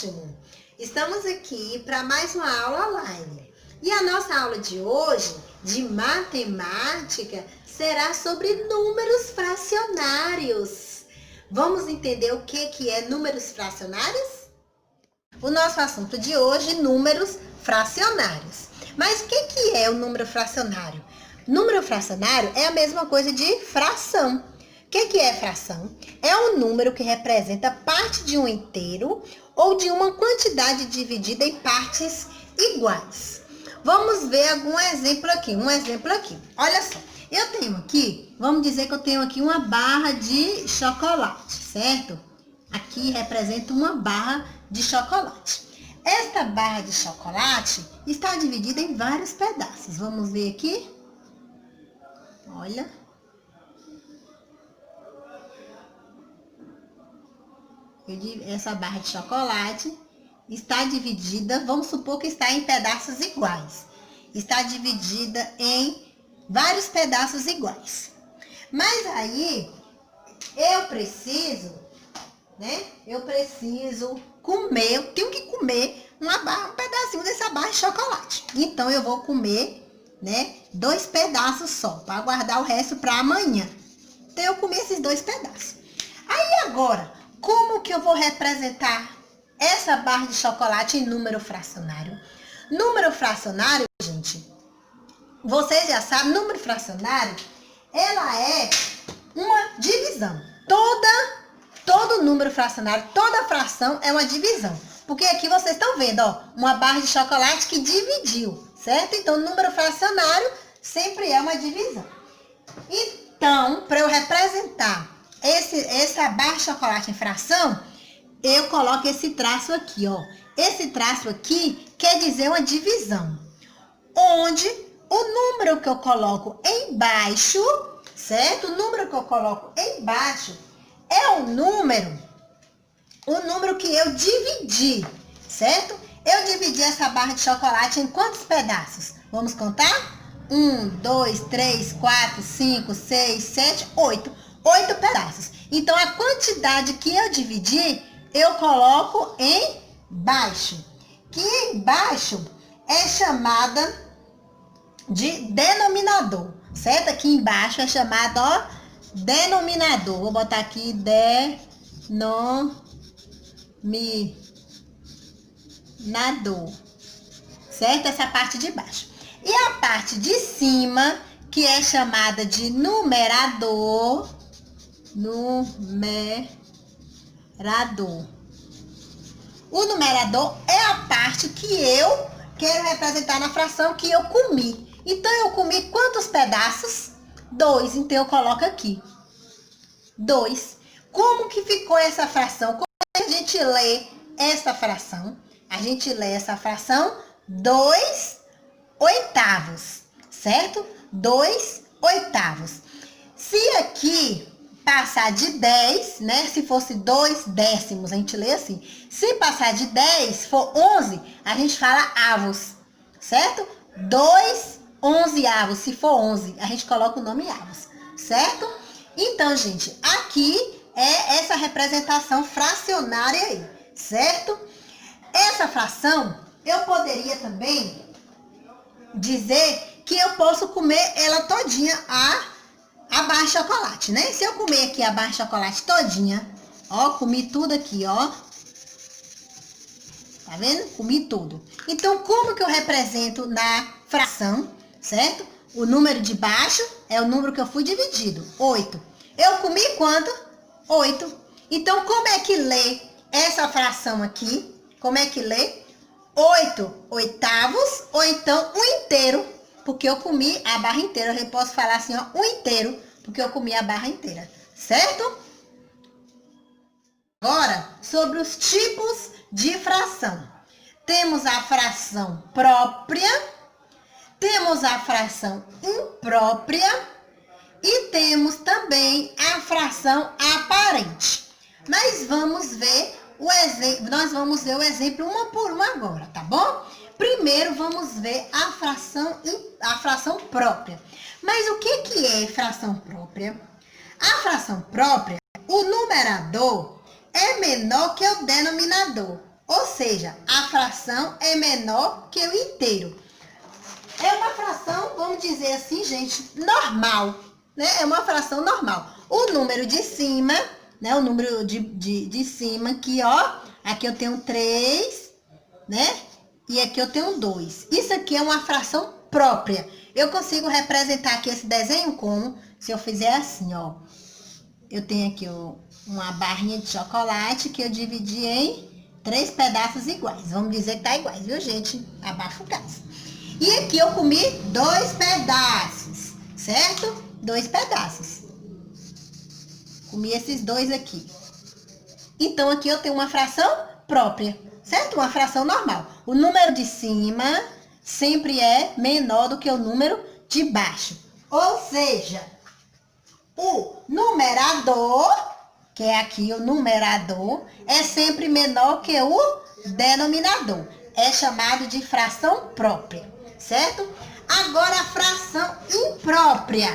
ótimo! Estamos aqui para mais uma aula online. E a nossa aula de hoje, de matemática, será sobre números fracionários. Vamos entender o que é números fracionários? O nosso assunto de hoje, números fracionários. Mas o que é o número fracionário? Número fracionário é a mesma coisa de fração. O que é fração? É um número que representa parte de um inteiro ou de uma quantidade dividida em partes iguais. Vamos ver algum exemplo aqui. Olha só, eu tenho aqui, vamos dizer que eu tenho aqui uma barra de chocolate, certo? Aqui representa uma barra de chocolate. Esta barra de chocolate está dividida em vários pedaços. Vamos ver aqui. Olha. Essa barra de chocolate está dividida, vamos supor que está em pedaços iguais. Está dividida em vários pedaços iguais. Mas aí, eu preciso comer, eu tenho que comer um pedacinho dessa barra de chocolate. Então, eu vou comer, 2 pedaços só, para guardar o resto para amanhã. Então, eu comi esses 2 pedaços. Aí, agora, como que eu vou representar essa barra de chocolate em número fracionário? Número fracionário, gente, vocês já sabem, número fracionário, ela é uma divisão. Todo número fracionário, toda fração é uma divisão. Porque aqui vocês estão vendo, ó, uma barra de chocolate que dividiu, certo? Então, número fracionário sempre é uma divisão. Então, para eu representar essa barra de chocolate em fração, eu coloco esse traço aqui, ó. Esse traço aqui quer dizer uma divisão, onde o número que eu coloco embaixo, certo? O número que eu coloco embaixo é o número que eu dividi, certo? Eu dividi essa barra de chocolate em quantos pedaços? Vamos contar? 1, 2, 3, 4, 5, 6, 7, 8. 8 pedaços. Então, a quantidade que eu dividi, eu coloco embaixo. Que embaixo é chamada de denominador, certo? Aqui embaixo é chamado, ó, denominador. Vou botar aqui denominador, certo? Essa parte de baixo. E a parte de cima, que é chamada de numerador. O numerador é a parte que eu quero representar na fração que eu comi. Então, eu comi quantos pedaços? 2. Então, eu coloco aqui 2. Como que ficou essa fração? Como a gente lê essa fração? A gente lê essa fração 2 oitavos, certo? 2 oitavos. Se aqui passar de 10, se fosse 2 décimos, a gente lê assim. Se passar de 10, for 11, a gente fala avos, certo? 2 onzeavos, se for 11, a gente coloca o nome avos, certo? Então, gente, aqui é essa representação fracionária aí, certo? Essa fração, eu poderia também dizer que eu posso comer ela todinha, a barra de chocolate, né? Se eu comer aqui a barra de chocolate todinha, ó, comi tudo aqui, ó. Tá vendo? Comi tudo. Então, como que eu represento na fração, certo? O número de baixo é o número que eu fui dividido, 8. Eu comi quanto? 8. Então, como é que lê essa fração aqui? Como é que lê? 8 oitavos, ou então 1 inteiro, porque eu comi a barra inteira. Eu posso falar assim, ó, 1 inteiro, porque eu comi a barra inteira, certo? Agora, sobre os tipos de fração. Temos a fração própria, temos a fração imprópria e temos também a fração aparente. Mas vamos ver o exemplo, nós vamos ver o exemplo uma por uma agora, tá bom? Primeiro vamos ver a fração própria. Mas o que é fração própria? A fração própria, o numerador é menor que o denominador. Ou seja, a fração é menor que o inteiro. É uma fração, vamos dizer assim, gente, normal, né? É uma fração normal. O número de cima, né? O número de cima aqui, ó. Aqui eu tenho 3, né? E aqui eu tenho 2. Isso aqui é uma fração própria. Eu consigo representar aqui esse desenho como? Se eu fizer assim, ó. Eu tenho aqui uma barrinha de chocolate que eu dividi em 3 pedaços iguais. Vamos dizer que tá iguais, viu, gente? Abaixo o gás. E aqui eu comi 2 pedaços, certo? 2 pedaços. Comi esses 2 aqui. Então, aqui eu tenho uma fração própria, certo? Uma fração normal. O número de cima sempre é menor do que o número de baixo. Ou seja, o numerador, que é aqui o numerador, é sempre menor que o denominador. É chamado de fração própria, certo? Agora, a fração imprópria.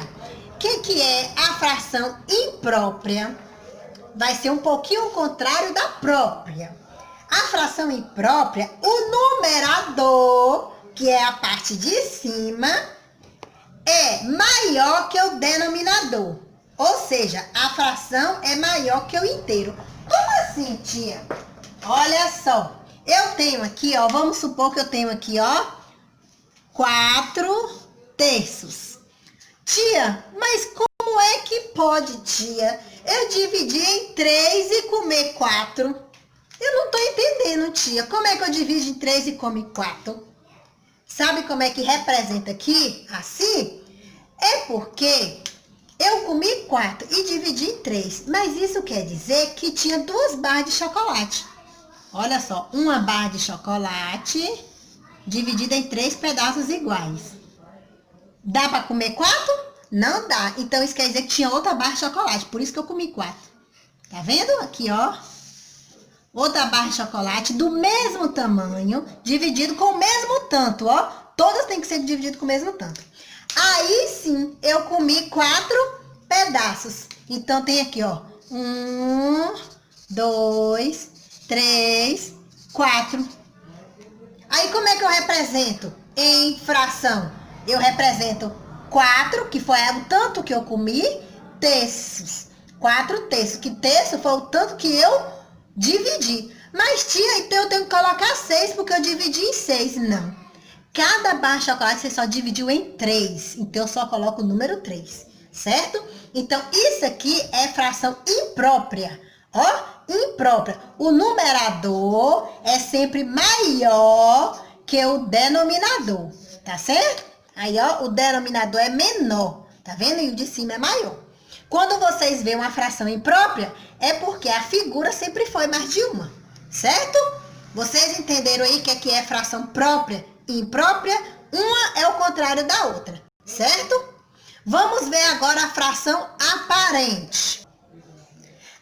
O que é a fração imprópria? Vai ser um pouquinho o contrário da própria. A fração imprópria, o numerador, que é a parte de cima, é maior que o denominador. Ou seja, a fração é maior que o inteiro. Como assim, tia? Olha só. Eu tenho aqui, ó, vamos supor que eu tenho aqui, ó, 4 terços. Tia, mas como é que pode, tia? Eu dividi em 3 e comer 4. Eu não tô entendendo, tia. Como é que eu divido em 3 e come 4? Sabe como é que representa aqui? Assim? É porque eu comi 4 e dividi em 3. Mas isso quer dizer que tinha 2 barras de chocolate. Olha só, uma barra de chocolate dividida em 3 pedaços iguais. Dá para comer 4? Não dá. Então, isso quer dizer que tinha outra barra de chocolate. Por isso que eu comi 4. Tá vendo? Aqui, ó. Outra barra de chocolate do mesmo tamanho, dividido com o mesmo tanto, ó. Todas têm que ser divididas com o mesmo tanto. Aí, sim, eu comi 4 pedaços. Então, tem aqui, ó. 1, 2, 3, 4. Aí, como é que eu represento em fração? Eu represento 4, que foi o tanto que eu comi, terços. 4 terços, que terço foi o tanto que eu dividi. Mas, tia, então eu tenho que colocar 6, porque eu dividi em 6. Não. Cada barra de chocolate você só dividiu em 3. Então, eu só coloco o número 3, certo? Então, isso aqui é fração imprópria. Ó, imprópria. O numerador é sempre maior que o denominador, tá certo? Aí, ó, o denominador é menor, tá vendo? E o de cima é maior. Quando vocês veem uma fração imprópria, é porque a figura sempre foi mais de uma, certo? Vocês entenderam aí o que é fração própria e imprópria? Uma é o contrário da outra, certo? Vamos ver agora a fração aparente.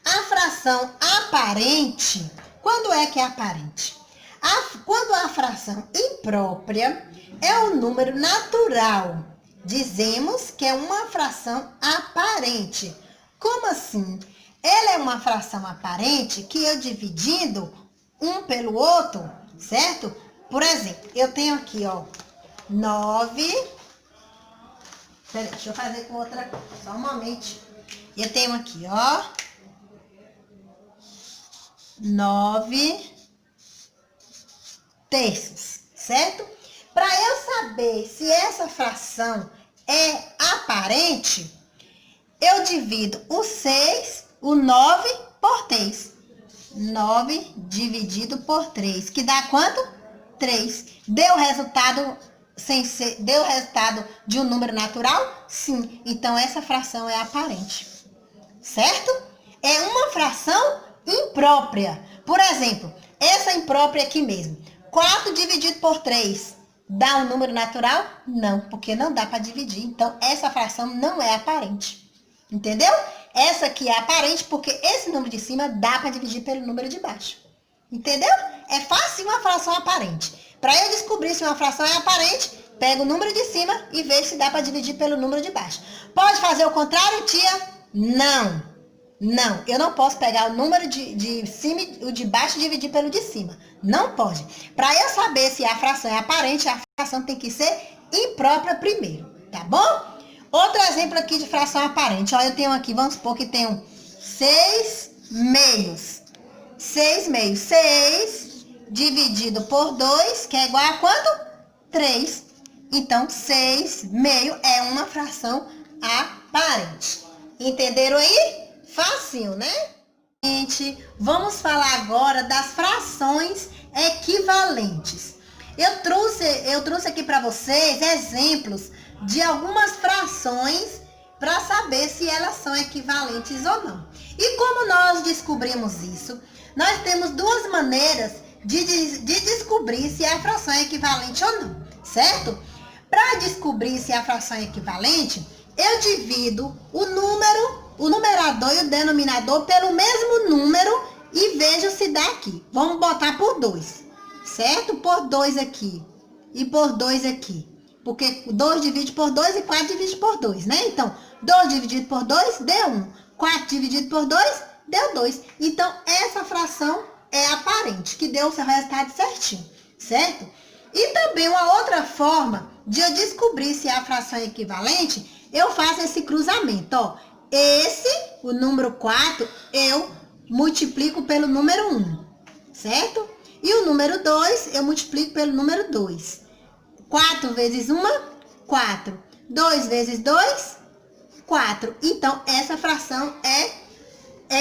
A fração aparente, quando é que é aparente? Quando a fração imprópria é um número natural, dizemos que é uma fração aparente. Como assim? Ela é uma fração aparente que eu dividindo um pelo outro, certo? Por exemplo, eu tenho aqui, ó, 9. Peraí, deixa eu fazer com outra coisa, só um momento. Eu tenho aqui, ó, 9 terços, certo? Para eu saber se essa fração é aparente, eu divido o 6, o 9 por 3. 9 dividido por 3, que dá quanto? 3. Deu resultado deu resultado de um número natural? Sim. Então, essa fração é aparente, certo? É uma fração imprópria. Por exemplo, essa imprópria aqui mesmo. 4 dividido por 3 dá um número natural? Não, porque não dá para dividir. Então, essa fração não é aparente. Entendeu? Essa aqui é aparente porque esse número de cima dá para dividir pelo número de baixo. Entendeu? É fácil uma fração aparente. Para eu descobrir se uma fração é aparente, pego o número de cima e vejo se dá para dividir pelo número de baixo. Pode fazer o contrário, tia? Não. Não, eu não posso pegar o número de cima e o de baixo e dividir pelo de cima. Não pode. Para eu saber se a fração é aparente, a fração tem que ser imprópria primeiro, tá bom? Outro exemplo aqui de fração aparente. Ó, eu tenho aqui, vamos supor que tenho 6 meios. 6 meios. 6 dividido por 2, que é igual a quanto? 3. Então, 6 meio é uma fração aparente. Entenderam aí? Facinho, né? Gente, vamos falar agora das frações equivalentes. Eu trouxe aqui para vocês exemplos de algumas frações para saber se elas são equivalentes ou não. E como nós descobrimos isso? Nós temos duas maneiras de descobrir se a fração é equivalente ou não, certo? Para descobrir se a fração é equivalente, eu divido o numerador e o denominador pelo mesmo número e vejo se dá aqui. Vamos botar por 2, certo? Por 2 aqui e por 2 aqui. Porque 2 divide por 2 e 4 divide por 2, né? Então, 2 dividido por 2 deu 1. 4 dividido por 2 deu 2. Então, essa fração é aparente, que deu o seu resultado certinho, certo? E também uma outra forma de eu descobrir se a fração é equivalente, eu faço esse cruzamento, ó. O número 4, eu multiplico pelo número 1, certo? E o número 2, eu multiplico pelo número 2. 4 vezes 1, 4. 2 vezes 2, 4. Então, essa fração é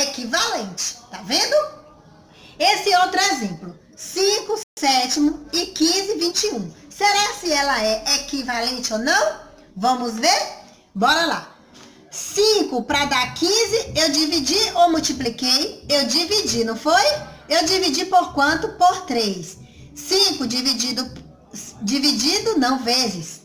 equivalente, tá vendo? Esse outro exemplo, 5 sétimo e 15 21. Será se ela é equivalente ou não? Vamos ver? Bora lá. 5 para dar 15, eu dividi ou multipliquei? Eu dividi, não foi? Eu dividi por quanto? Por 3. 5 dividido, não, vezes.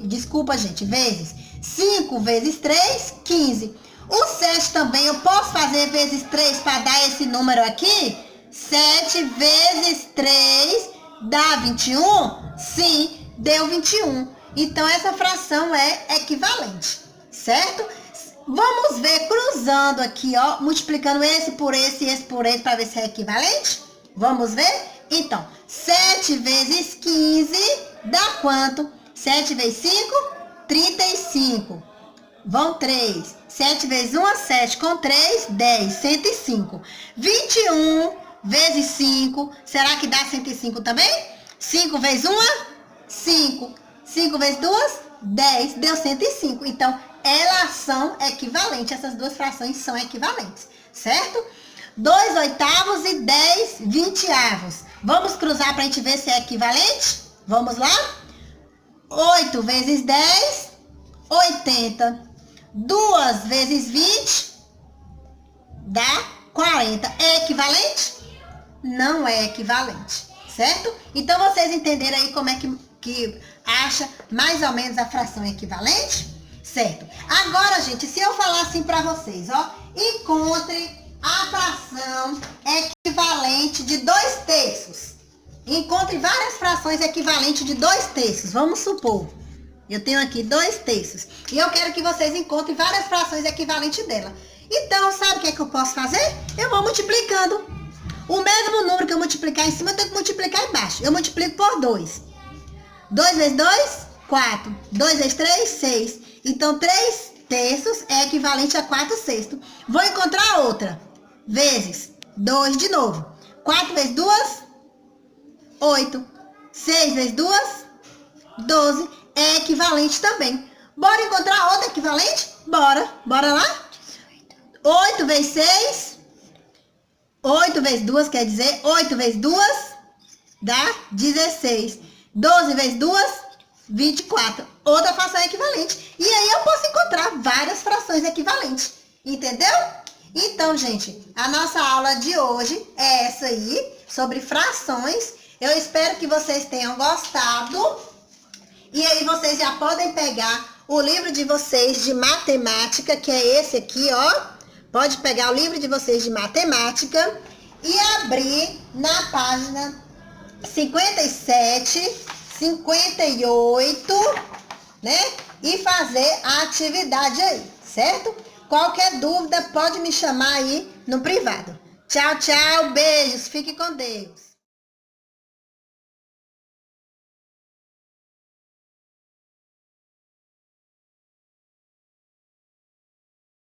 Desculpa, gente, vezes. 5 vezes 3, 15. O 7 também, eu posso fazer vezes 3 para dar esse número aqui? 7 vezes 3 dá 21? Sim, deu 21. Então, essa fração é equivalente, certo? Vamos ver cruzando aqui, ó, multiplicando esse por esse e esse por esse para ver se é equivalente? Vamos ver? Então, 7 vezes 15 dá quanto? 7 vezes 5, 35. Vão 3. 7 vezes 1, 7. Com 3, 10. 105. 21 vezes 5. Será que dá 105 também? 5 vezes 1, 5. 5 vezes 2, 10. Deu 105. Então, elas são equivalentes. Essas duas frações são equivalentes. Certo? 2 oitavos e 10 vinteavos. Vamos cruzar para a gente ver se é equivalente? Vamos lá? 8 vezes 10, 80. 2 vezes 20 dá 40. É equivalente? Não é equivalente, certo? Então, vocês entenderam aí como é que acha mais ou menos a fração equivalente? Certo. Agora, gente, se eu falar assim para vocês, ó, encontre a fração equivalente de 2/3. Encontre várias frações equivalentes de 2/3. Vamos supor, eu tenho aqui 2/3. E eu quero que vocês encontrem várias frações equivalentes dela. Então, sabe o que é que eu posso fazer? Eu vou multiplicando. O mesmo número que eu multiplicar em cima, eu tenho que multiplicar embaixo. Eu multiplico por 2. 2 vezes 2, 4. 2 vezes 3, 6. Então, 3/3 é equivalente a 4/6. Vou encontrar outra. Vezes 2 de novo. 4 vezes 2, 8. 6 vezes 2, 12. É equivalente também. Bora encontrar outra equivalente? Bora. Bora lá? 8 vezes 6. 8 vezes 2 quer dizer 8 vezes 2 dá 16. 12 vezes 2, 24. Outra fração equivalente. E aí eu posso encontrar várias frações equivalentes. Entendeu? Então, gente, a nossa aula de hoje é essa aí, sobre frações. Eu espero que vocês tenham gostado. E aí vocês já podem pegar o livro de vocês de matemática, que é esse aqui, ó. Pode pegar o livro de vocês de matemática e abrir na página 57, 58, né? E fazer a atividade aí, certo? Qualquer dúvida, pode me chamar aí no privado. Tchau, tchau, beijos, fique com Deus.